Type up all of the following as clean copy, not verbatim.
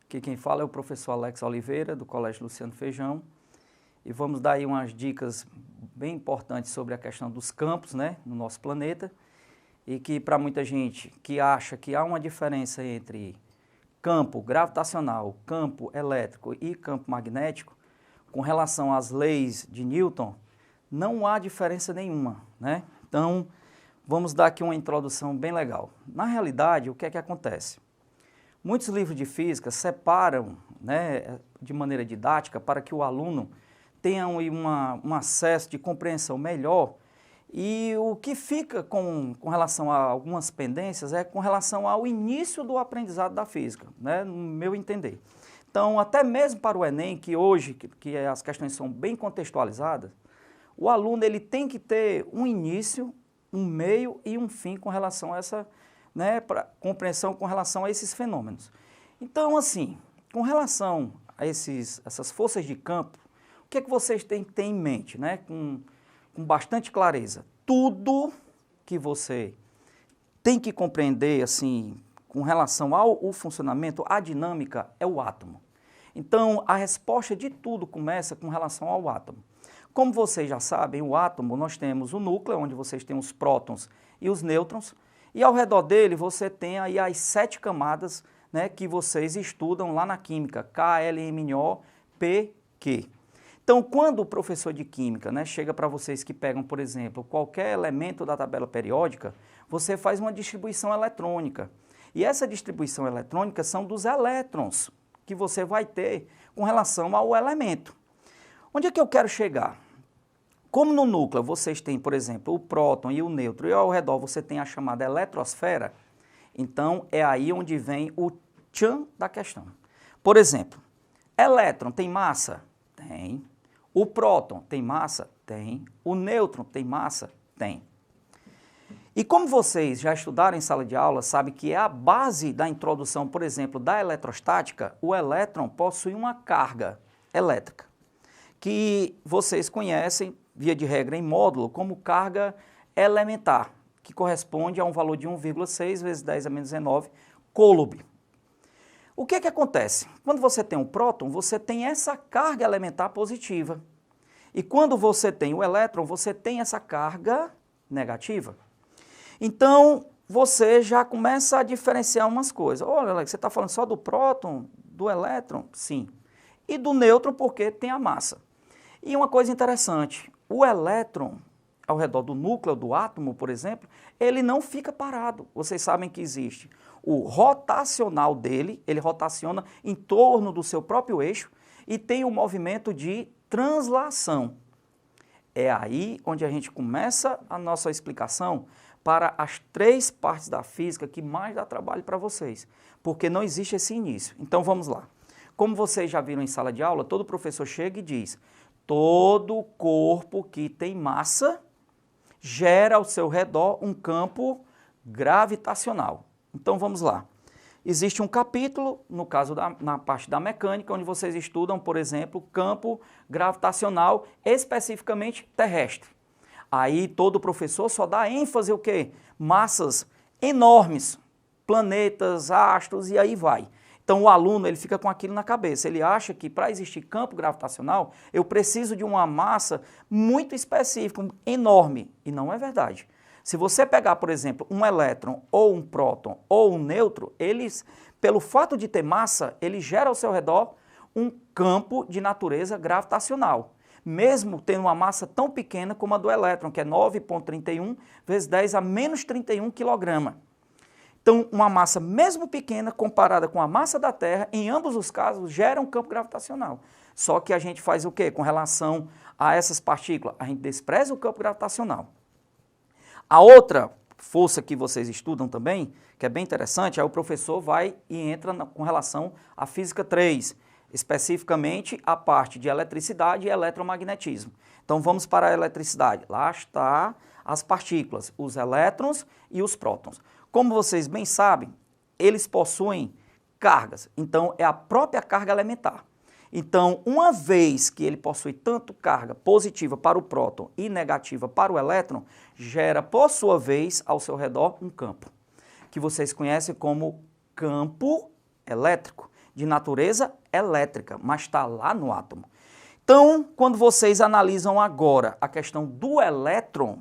Aqui quem fala é o professor Alex Oliveira, do Colégio Luciano Feijão, e vamos dar aí umas dicas bem importantes sobre a questão dos campos, né, no nosso planeta, e que para muita gente que acha que há uma diferença entre campo gravitacional, campo elétrico e campo magnético, com relação às leis de Newton, não há diferença nenhuma, né? Então, vamos dar aqui uma introdução bem legal. Na realidade, o que é que acontece? Muitos livros de física separam, né, de maneira didática para que o aluno tenha um acesso de compreensão melhor, e o que fica com relação a algumas pendências é com relação ao início do aprendizado da física, né, no meu entender. Então, até mesmo para o Enem, que hoje que as questões são bem contextualizadas, o aluno ele tem que ter um início, um meio e um fim com relação a essa, né, compreensão com relação a esses fenômenos. Então, assim, com relação a essas forças de campo, o que é que vocês têm que ter em mente, né, com bastante clareza? Tudo que você tem que compreender, assim, com relação ao funcionamento, a dinâmica é o átomo. Então, a resposta de tudo começa com relação ao átomo. Como vocês já sabem, o átomo, nós temos o núcleo, onde vocês têm os prótons e os nêutrons, e ao redor dele você tem aí as 7 camadas, né, que vocês estudam lá na química, K, L, M, N, O, P, Q. Então, quando o professor de química, né, chega para vocês que pegam, por exemplo, qualquer elemento da tabela periódica, você faz uma distribuição eletrônica. E essa distribuição eletrônica são dos elétrons que você vai ter com relação ao elemento. Onde é que eu quero chegar? Como no núcleo vocês têm, por exemplo, o próton e o nêutron, e ao redor você tem a chamada eletrosfera, então é aí onde vem o tchan da questão. Por exemplo, elétron tem massa? Tem. O próton tem massa? Tem. O nêutron tem massa? Tem. E como vocês já estudaram em sala de aula, sabe que é a base da introdução, por exemplo, da eletrostática, o elétron possui uma carga elétrica, que vocês conhecem, via de regra em módulo, como carga elementar, que corresponde a um valor de 1,6 vezes 10 a menos 19 coulomb. O que é que acontece? Quando você tem um próton, você tem essa carga elementar positiva. E quando você tem o elétron, você tem essa carga negativa. Então, você já começa a diferenciar umas coisas. Olha, Alex, você está falando só do próton, do elétron? Sim. E do nêutron, porque tem a massa. E uma coisa interessante, o elétron, ao redor do núcleo do átomo, por exemplo, ele não fica parado. Vocês sabem que existe o rotacional dele, ele rotaciona em torno do seu próprio eixo e tem o movimento de translação. É aí onde a gente começa a nossa explicação para as 3 partes da física que mais dá trabalho para vocês, porque não existe esse início. Então vamos lá. Como vocês já viram em sala de aula, todo professor chega e diz: todo corpo que tem massa gera ao seu redor um campo gravitacional. Então vamos lá. Existe um capítulo, no caso na parte da mecânica, onde vocês estudam, por exemplo, campo gravitacional especificamente terrestre. Aí todo professor só dá ênfase o quê? Massas enormes, planetas, astros e aí vai. Então o aluno ele fica com aquilo na cabeça, ele acha que para existir campo gravitacional eu preciso de uma massa muito específica, enorme, e não é verdade. Se você pegar, por exemplo, um elétron ou um próton ou um nêutron, eles, pelo fato de ter massa, ele gera ao seu redor um campo de natureza gravitacional, mesmo tendo uma massa tão pequena como a do elétron, que é 9,31 vezes 10 a menos 31 kg. Então, uma massa mesmo pequena, comparada com a massa da Terra, em ambos os casos, gera um campo gravitacional. Só que a gente faz o quê com relação a essas partículas? A gente despreza o campo gravitacional. A outra força que vocês estudam também, que é bem interessante, aí o professor vai e entra com relação à física 3, especificamente a parte de eletricidade e eletromagnetismo. Então vamos para a eletricidade. Lá está as partículas, os elétrons e os prótons. Como vocês bem sabem, eles possuem cargas, então é a própria carga elementar. Então, uma vez que ele possui tanto carga positiva para o próton e negativa para o elétron, gera, por sua vez, ao seu redor um campo, que vocês conhecem como campo elétrico. de natureza elétrica, mas está lá no átomo. Então, quando vocês analisam agora a questão do elétron,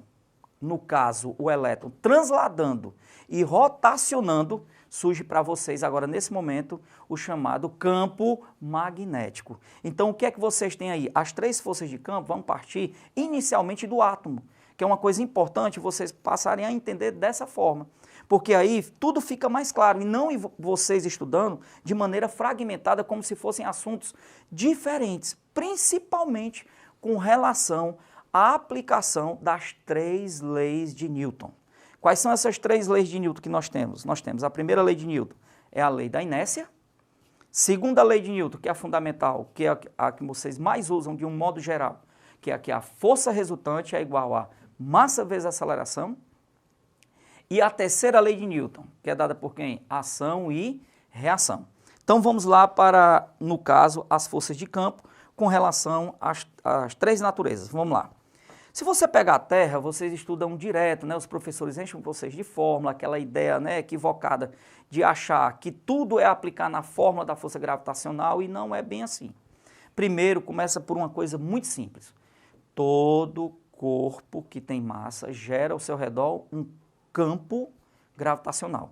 no caso, o elétron transladando e rotacionando, surge para vocês agora, nesse momento, o chamado campo magnético. Então, o que é que vocês têm aí? As três forças de campo vão partir inicialmente do átomo, que é uma coisa importante vocês passarem a entender dessa forma. Porque aí tudo fica mais claro, e não vocês estudando de maneira fragmentada, como se fossem assuntos diferentes, principalmente com relação à aplicação das três leis de Newton. Quais são essas três leis de Newton que nós temos? Nós temos a primeira lei de Newton, é a lei da inércia. Segunda lei de Newton, que é a fundamental, que é a que vocês mais usam de um modo geral, que é que a força resultante é igual a massa vezes aceleração. E a terceira lei de Newton, que é dada por quem? Ação e reação. Então vamos lá para, no caso, as forças de campo com relação às três naturezas. Vamos lá. Se você pegar a Terra, vocês estudam direto, né? Os professores enchem vocês de fórmula, aquela ideia, né, equivocada de achar que tudo é aplicar na fórmula da força gravitacional, e não é bem assim. Primeiro, começa por uma coisa muito simples. Todo corpo que tem massa gera ao seu redor um campo gravitacional.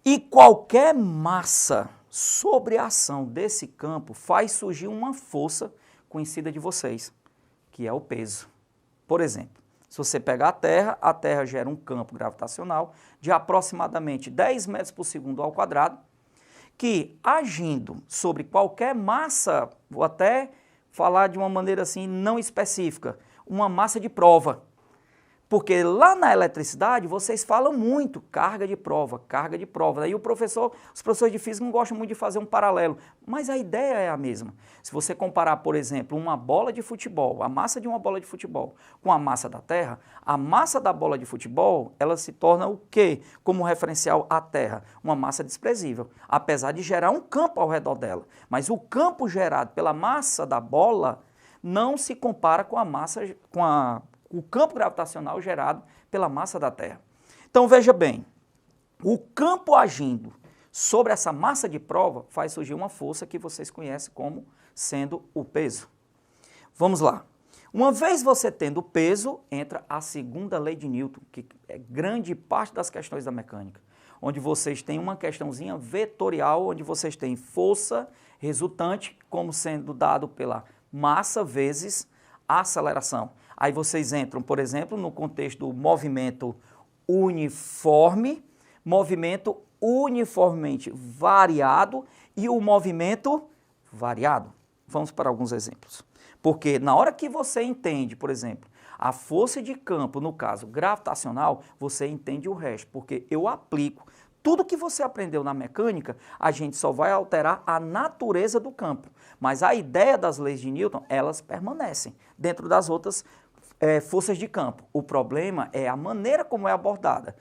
E qualquer massa sobre a ação desse campo faz surgir uma força conhecida de vocês, que é o peso. Por exemplo, se você pegar a Terra gera um campo gravitacional de aproximadamente 10 metros por segundo ao quadrado, que agindo sobre qualquer massa, vou até falar de uma maneira assim não específica, uma massa de prova. Porque lá na eletricidade vocês falam muito carga de prova. E os professores de física não gostam muito de fazer um paralelo, mas a ideia é a mesma. Se você comparar, por exemplo, uma bola de futebol, a massa de uma bola de futebol com a massa da Terra, a massa da bola de futebol, ela se torna o quê? Como referencial à Terra? Uma massa desprezível, apesar de gerar um campo ao redor dela. Mas o campo gerado pela massa da bola não se compara com a massa, o campo gravitacional gerado pela massa da Terra. Então veja bem, o campo agindo sobre essa massa de prova faz surgir uma força que vocês conhecem como sendo o peso. Vamos lá. Uma vez você tendo o peso, entra a segunda lei de Newton, que é grande parte das questões da mecânica, onde vocês têm uma questãozinha vetorial, onde vocês têm força resultante como sendo dado pela massa vezes a aceleração. Aí vocês entram, por exemplo, no contexto do movimento uniforme, movimento uniformemente variado e o movimento variado. Vamos para alguns exemplos. Porque na hora que você entende, por exemplo, a força de campo, no caso gravitacional, você entende o resto, porque eu aplico tudo que você aprendeu na mecânica, a gente só vai alterar a natureza do campo. Mas a ideia das leis de Newton, elas permanecem dentro das outras forças de campo. O problema é a maneira como é abordada.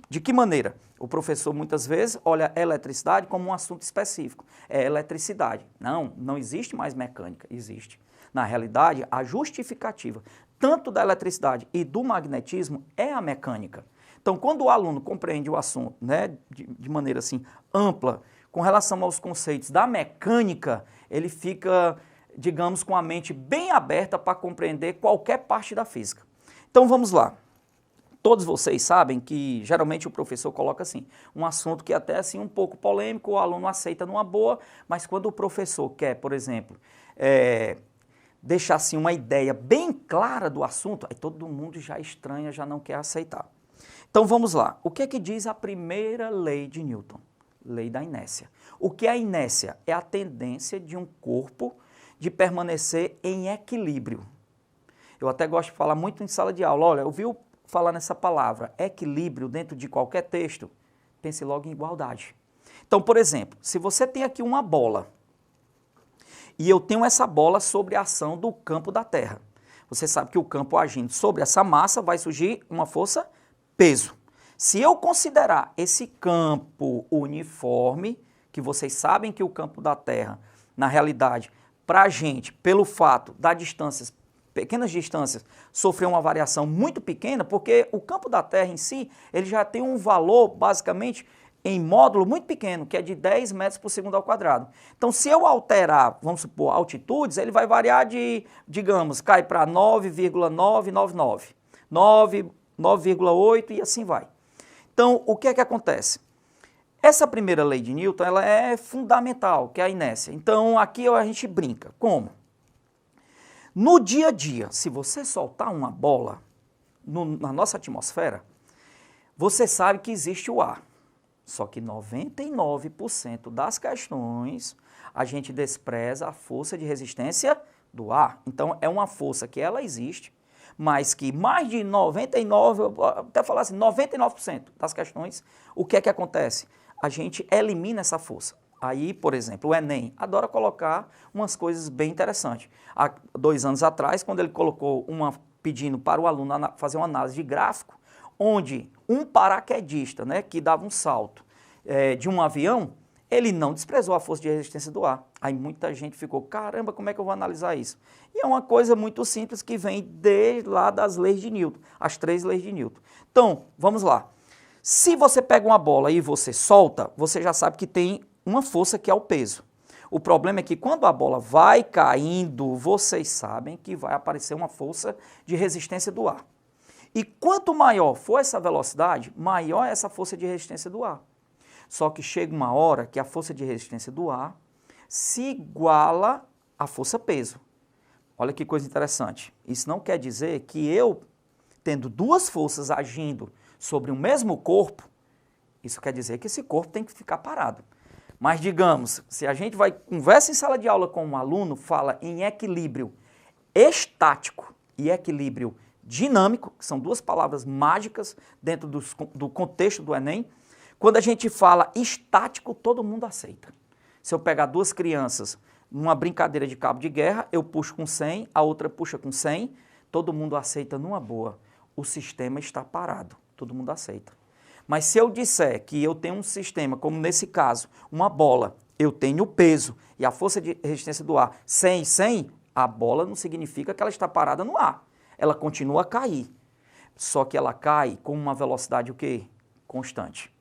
De que maneira? O professor muitas vezes olha a eletricidade como um assunto específico. É eletricidade. Não existe mais mecânica, existe. Na realidade, a justificativa tanto da eletricidade e do magnetismo é a mecânica. Então, quando o aluno compreende o assunto, né, de maneira assim ampla, com relação aos conceitos da mecânica, ele fica, digamos, com a mente bem aberta para compreender qualquer parte da física. Então vamos lá. Todos vocês sabem que geralmente o professor coloca assim, um assunto que até assim um pouco polêmico, o aluno aceita numa boa, mas quando o professor quer, por exemplo, deixar assim uma ideia bem clara do assunto, aí todo mundo já estranha, já não quer aceitar. Então vamos lá. O que é que diz a primeira lei de Newton? Lei da inércia. O que é a inércia? É a tendência de um corpo de permanecer em equilíbrio. Eu até gosto de falar muito em sala de aula. Olha, ouviu falar nessa palavra, equilíbrio, dentro de qualquer texto? Pense logo em igualdade. Então, por exemplo, se você tem aqui uma bola e eu tenho essa bola sobre a ação do campo da Terra, você sabe que o campo agindo sobre essa massa vai surgir uma força peso. Se eu considerar esse campo uniforme, que vocês sabem que o campo da Terra, na realidade, para a gente, pelo fato das distâncias, pequenas distâncias, sofrer uma variação muito pequena, porque o campo da Terra em si, ele já tem um valor, basicamente, em módulo muito pequeno, que é de 10 metros por segundo ao quadrado. Então, se eu alterar, vamos supor, altitudes, ele vai variar de, digamos, cai para 9,999, 9,8 e assim vai. Então, o que é que acontece? Essa primeira lei de Newton, ela é fundamental, que é a inércia. Então, aqui a gente brinca. Como? No dia a dia, se você soltar uma bola na nossa atmosfera, você sabe que existe o ar. Só que 99% das questões a gente despreza a força de resistência do ar. Então é uma força que ela existe, mas que mais de 99, até falar assim, 99% das questões, o que é que acontece? A gente elimina essa força. Aí, por exemplo, o Enem adora colocar umas coisas bem interessantes. Há 2 anos atrás, quando ele colocou pedindo para o aluno fazer uma análise de gráfico, onde um paraquedista, né, que dava um salto de um avião, ele não desprezou a força de resistência do ar. Aí muita gente ficou, caramba, como é que eu vou analisar isso? E é uma coisa muito simples que vem desde lá das leis de Newton, as 3 leis de Newton. Então, vamos lá. Se você pega uma bola e você solta, você já sabe que tem uma força que é o peso. O problema é que quando a bola vai caindo, vocês sabem que vai aparecer uma força de resistência do ar. E quanto maior for essa velocidade, maior é essa força de resistência do ar. Só que chega uma hora que a força de resistência do ar se iguala à força-peso. Olha que coisa interessante. Isso não quer dizer que eu, tendo 2 forças agindo sobre o mesmo corpo, isso quer dizer que esse corpo tem que ficar parado. Mas digamos, se a gente conversa em sala de aula com um aluno, fala em equilíbrio estático e equilíbrio dinâmico, que são 2 palavras mágicas dentro do contexto do Enem. Quando a gente fala estático, todo mundo aceita. Se eu pegar 2 crianças numa brincadeira de cabo de guerra, eu puxo com 100, a outra puxa com 100, todo mundo aceita numa boa. O sistema está parado, todo mundo aceita. Mas se eu disser que eu tenho um sistema, como nesse caso, uma bola, eu tenho o peso e a força de resistência do ar 100 e 100, a bola não significa que ela está parada no ar. Ela continua a cair. Só que ela cai com uma velocidade o quê? Constante.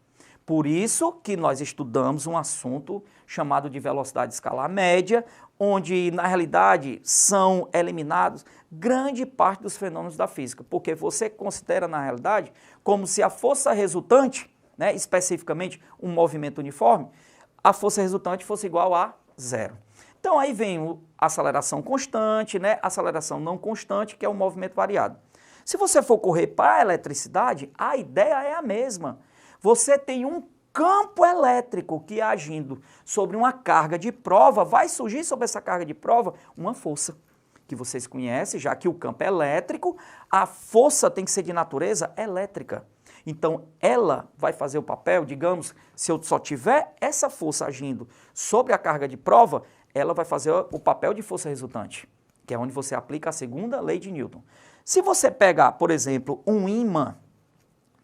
Por isso que nós estudamos um assunto chamado de velocidade escalar média, onde, na realidade, são eliminados grande parte dos fenômenos da física, porque você considera, na realidade, como se a força resultante, né, especificamente um movimento uniforme, a força resultante fosse igual a 0. Então, aí vem a aceleração constante, né, aceleração não constante, que é o movimento variado. Se você for correr para a eletricidade, a ideia é a mesma. Você tem um campo elétrico que, agindo sobre uma carga de prova, vai surgir sobre essa carga de prova uma força, que vocês conhecem, já que o campo é elétrico, a força tem que ser de natureza elétrica. Então, ela vai fazer o papel, digamos, se eu só tiver essa força agindo sobre a carga de prova, ela vai fazer o papel de força resultante, que é onde você aplica a segunda lei de Newton. Se você pegar, por exemplo, um ímã,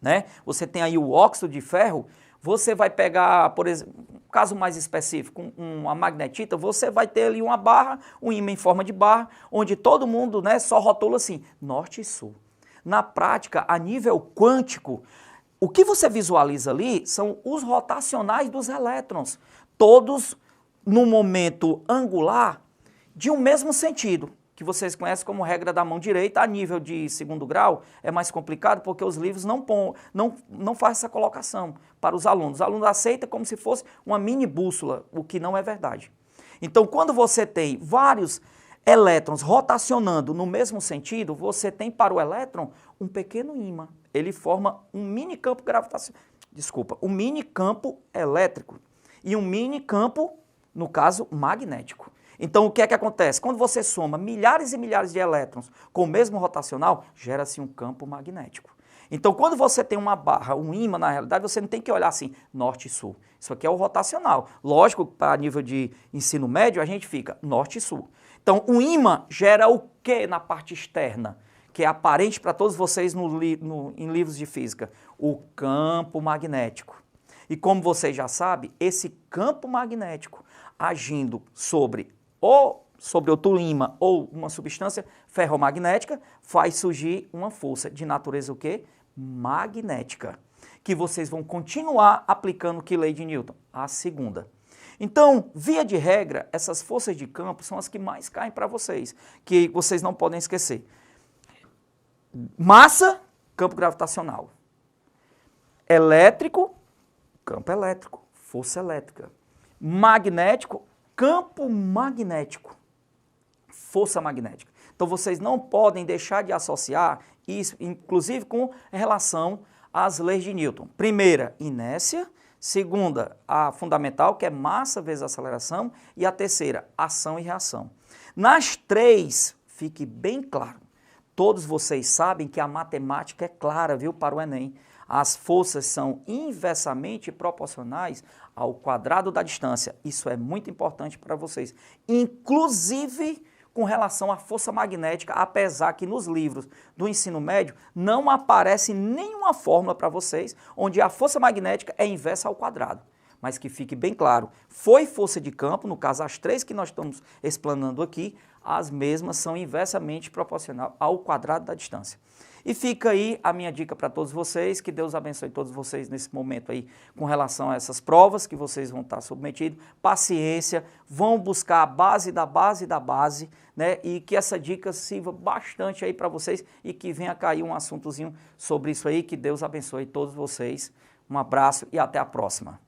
né? Você tem aí o óxido de ferro, você vai pegar, por exemplo, um caso mais específico, uma magnetita, você vai ter ali uma barra, um ímã em forma de barra, onde todo mundo, né, só rotula assim, norte e sul. Na prática, a nível quântico, o que você visualiza ali são os rotacionais dos elétrons, todos no momento angular de um mesmo sentido, que vocês conhecem como regra da mão direita. A nível de 2º grau é mais complicado porque os livros não fazem essa colocação para os alunos. Os alunos aceitam como se fosse uma mini bússola, o que não é verdade. Então, quando você tem vários elétrons rotacionando no mesmo sentido, você tem para o elétron um pequeno ímã. Ele forma um mini campo gravitacional, um mini campo elétrico e um mini campo, no caso, magnético. Então, o que é que acontece? Quando você soma milhares e milhares de elétrons com o mesmo rotacional, gera-se um campo magnético. Então, quando você tem uma barra, um ímã, na realidade, você não tem que olhar assim, norte e sul. Isso aqui é o rotacional. Lógico, para nível de ensino médio, a gente fica norte e sul. Então, o ímã gera o que na parte externa? Que é aparente para todos vocês em livros de física. O campo magnético. E como vocês já sabem, esse campo magnético agindo sobre outro ímã ou uma substância ferromagnética, faz surgir uma força de natureza o quê? Magnética, que vocês vão continuar aplicando que lei de Newton? A segunda. Então, via de regra, essas forças de campo são as que mais caem para vocês, que vocês não podem esquecer. Massa, campo gravitacional. Elétrico, campo elétrico, força elétrica. Magnético, campo magnético, força magnética. Então, vocês não podem deixar de associar isso, inclusive com relação às leis de Newton. Primeira, inércia. Segunda, a fundamental, que é massa vezes aceleração. E a terceira, ação e reação. Nas três, fique bem claro, todos vocês sabem que a matemática é clara, viu, para o Enem. As forças são inversamente proporcionais ao quadrado da distância. Isso é muito importante para vocês. Inclusive com relação à força magnética, apesar que nos livros do ensino médio não aparece nenhuma fórmula para vocês onde a força magnética é inversa ao quadrado. Mas que fique bem claro, foi força de campo, no caso as três que nós estamos explanando aqui, as mesmas são inversamente proporcionais ao quadrado da distância. E fica aí a minha dica para todos vocês, que Deus abençoe todos vocês nesse momento aí com relação a essas provas que vocês vão estar submetidos. Paciência, vão buscar a base da base da base, né? E que essa dica sirva bastante aí para vocês e que venha cair um assuntozinho sobre isso aí, que Deus abençoe todos vocês. Um abraço e até a próxima.